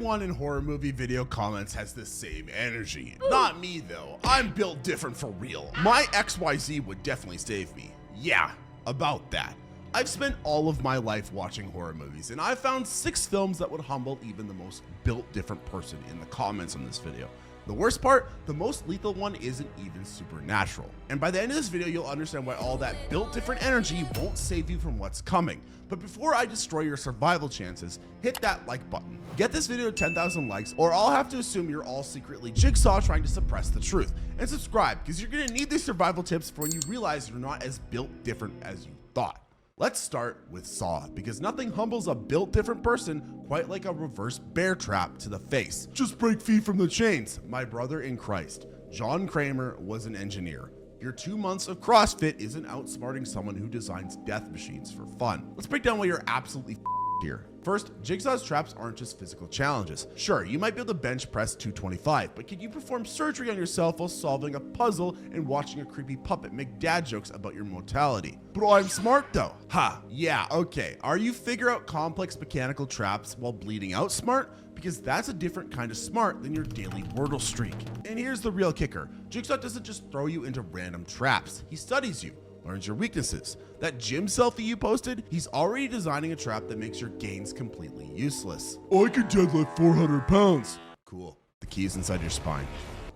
Everyone in horror movie video comments has the same energy. Not me though, I'm built different for real. My XYZ would definitely save me. Yeah, about that. I've spent all of my life watching horror movies, and I've found 6 films that would humble even the most built different person in the comments on this video. The worst part, the most lethal one isn't even supernatural. And by the end of this video, you'll understand why all that built different energy won't save you from what's coming. But before I destroy your survival chances, hit that like button. Get this video to 10,000 likes, or I'll have to assume you're all secretly Jigsaw trying to suppress the truth. And subscribe, because you're gonna need these survival tips for when you realize you're not as built different as you thought. Let's start with Saw, because nothing humbles a built different person quite like a reverse bear trap to the face. Just break free from the chains. My brother in Christ, John Kramer, was an engineer. Your 2 months of CrossFit isn't outsmarting someone who designs death machines for fun. Let's break down why you're absolutely here. First, Jigsaw's traps aren't just physical challenges. Sure, you might be able to bench press 225, but can you perform surgery on yourself while solving a puzzle and watching a creepy puppet make dad jokes about your mortality? But I'm smart though. Ha, yeah, okay. Are you figure out complex mechanical traps while bleeding out smart? Because that's a different kind of smart than your daily Wordle streak. And here's the real kicker. Jigsaw doesn't just throw you into random traps. He studies you, learns your weaknesses. That gym selfie you posted, he's already designing a trap that makes your gains completely useless. I can deadlift 400 pounds. Cool. The key's inside your spine.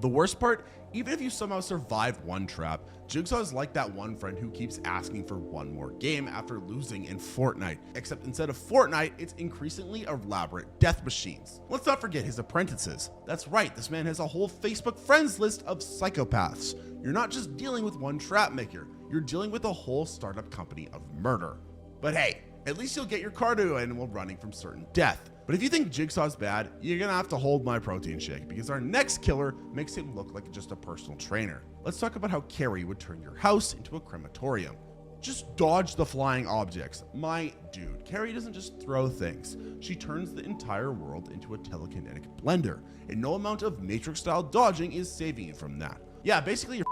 The worst part, even if you somehow survive one trap, Jigsaw is like that one friend who keeps asking for one more game after losing in Fortnite. Except instead of Fortnite, it's increasingly elaborate death machines. Let's not forget his apprentices. That's right, this man has a whole Facebook friends list of psychopaths. You're not just dealing with one trap maker, you're dealing with a whole startup company of murder. But hey, at least you'll get your cardio in while running from certain death. But if you think Jigsaw's bad, you're gonna have to hold my protein shake, because our next killer makes him look like just a personal trainer. Let's talk about how Carrie would turn your house into a crematorium. Just dodge the flying objects. My dude, Carrie doesn't just throw things. She turns the entire world into a telekinetic blender, and no amount of Matrix-style dodging is saving you from that. Yeah, basically you're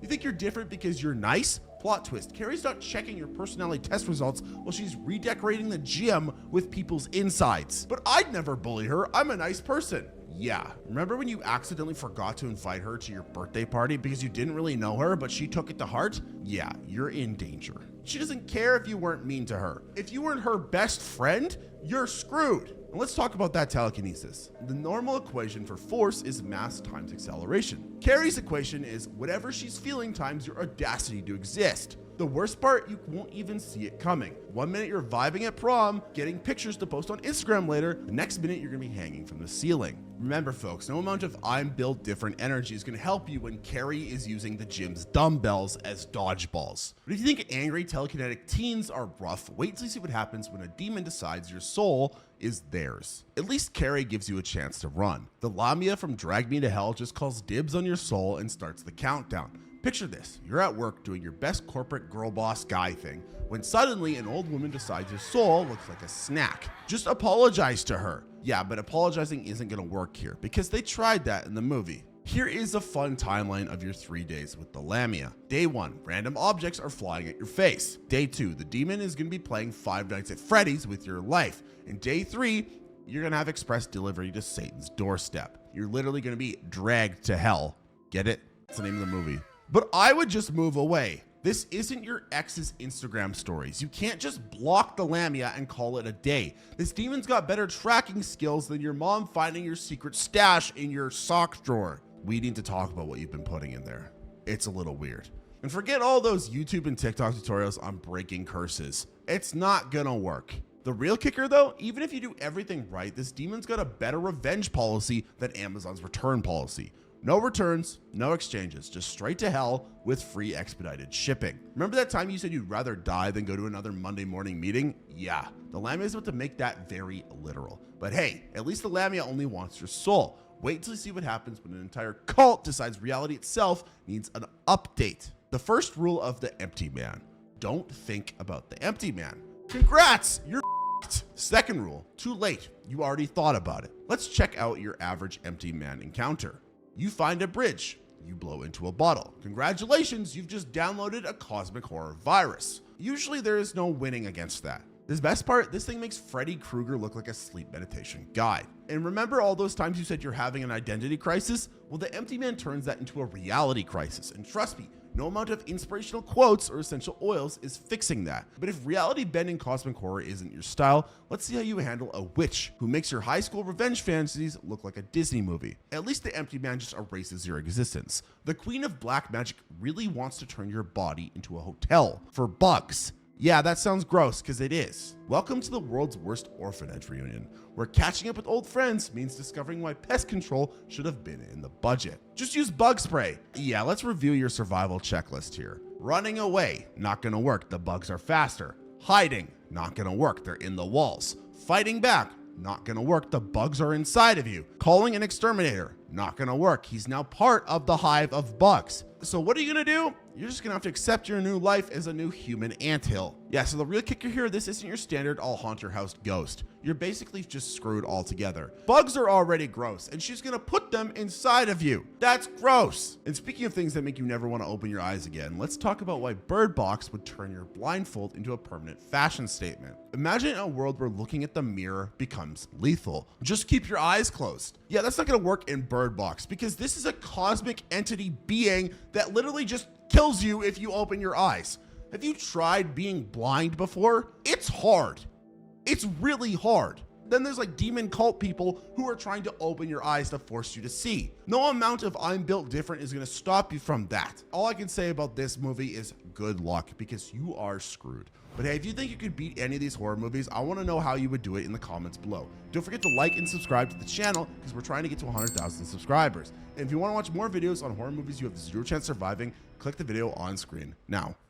You think you're different because you're nice? Plot twist, Carrie's not checking your personality test results while she's redecorating the gym with people's insides. But I'd never bully her, I'm a nice person. Yeah, remember when you accidentally forgot to invite her to your birthday party because you didn't really know her, but she took it to heart? Yeah, you're in danger. She doesn't care if you weren't mean to her. If you weren't her best friend, you're screwed. And let's talk about that telekinesis. The normal equation for force is mass times acceleration. Carrie's equation is whatever she's feeling times your audacity to exist. The worst part, you won't even see it coming. 1 minute you're vibing at prom, getting pictures to post on Instagram later, the next minute you're gonna be hanging from the ceiling. Remember folks, no amount of I'm built different energy is gonna help you when Carrie is using the gym's dumbbells as dodgeballs. But if you think angry telekinetic teens are rough, wait till you see what happens when a demon decides your soul is theirs. At least Carrie gives you a chance to run. The Lamia from Drag Me to Hell just calls dibs on your soul and starts the countdown. Picture this, you're at work doing your best corporate girl boss guy thing, when suddenly an old woman decides your soul looks like a snack. Just apologize to her. Yeah, but apologizing isn't gonna work here, because they tried that in the movie. Here is a fun timeline of your 3 days with the Lamia. Day 1, random objects are flying at your face. Day 2, the demon is gonna be playing Five Nights at Freddy's with your life. And day 3, you're gonna have express delivery to Satan's doorstep. You're literally gonna be dragged to hell. Get it? That's the name of the movie. But I would just move away. This isn't your ex's Instagram stories. You can't just block the Lamia and call it a day. This demon's got better tracking skills than your mom finding your secret stash in your sock drawer. We need to talk about what you've been putting in there. It's a little weird. And forget all those YouTube and TikTok tutorials on breaking curses. It's not gonna work. The real kicker though, even if you do everything right, this demon's got a better revenge policy than Amazon's return policy. No returns, no exchanges, just straight to hell with free expedited shipping. Remember that time you said you'd rather die than go to another Monday morning meeting? Yeah, the Lamia is about to make that very literal. But hey, at least the Lamia only wants your soul. Wait till you see what happens when an entire cult decides reality itself needs an update. The first rule of the empty man, don't think about the empty man. Congrats, you're f***ed. Second rule, too late, you already thought about it. Let's check out your average empty man encounter. You find a bridge, you blow into a bottle. Congratulations, you've just downloaded a cosmic horror virus. Usually there is no winning against that. The best part, this thing makes Freddy Krueger look like a sleep meditation guide. And remember all those times you said you're having an identity crisis? Well, the Empty Man turns that into a reality crisis. And trust me, no amount of inspirational quotes or essential oils is fixing that. But if reality bending cosmic horror isn't your style, let's see how you handle a witch who makes your high school revenge fantasies look like a Disney movie. At least the Empty Man just erases your existence. The Queen of Black Magic really wants to turn your body into a hotel for bugs. Yeah, that sounds gross, because it is. Welcome to the world's worst orphanage reunion, where catching up with old friends means discovering why pest control should have been in the budget. Just use bug spray. Yeah, let's review your survival checklist here. Running away, not gonna work, the bugs are faster. Hiding, not gonna work, they're in the walls. Fighting back, not gonna work, the bugs are inside of you. Calling an exterminator, not gonna work, he's now part of the hive of bugs. So what are you gonna do? You're just gonna have to accept your new life as a new human anthill. Yeah, so the real kicker here, this isn't your standard I'll haunt your house ghost. You're basically just screwed altogether. Bugs are already gross, and she's gonna put them inside of you. That's gross. And speaking of things that make you never wanna open your eyes again, let's talk about why Bird Box would turn your blindfold into a permanent fashion statement. Imagine a world where looking at the mirror becomes lethal. Just keep your eyes closed. Yeah, that's not gonna work in Bird Box, because this is a cosmic entity being that literally just kills you if you open your eyes. Have you tried being blind before? It's hard. It's really hard. Then there's like demon cult people who are trying to open your eyes to force you to see. No amount of I'm built different is gonna stop you from that. All I can say about this movie is good luck, because you are screwed. But hey, if you think you could beat any of these horror movies, I wanna know how you would do it in the comments below. Don't forget to like and subscribe to the channel, because we're trying to get to 100,000 subscribers. And if you wanna watch more videos on horror movies you have zero chance surviving, click the video on screen now.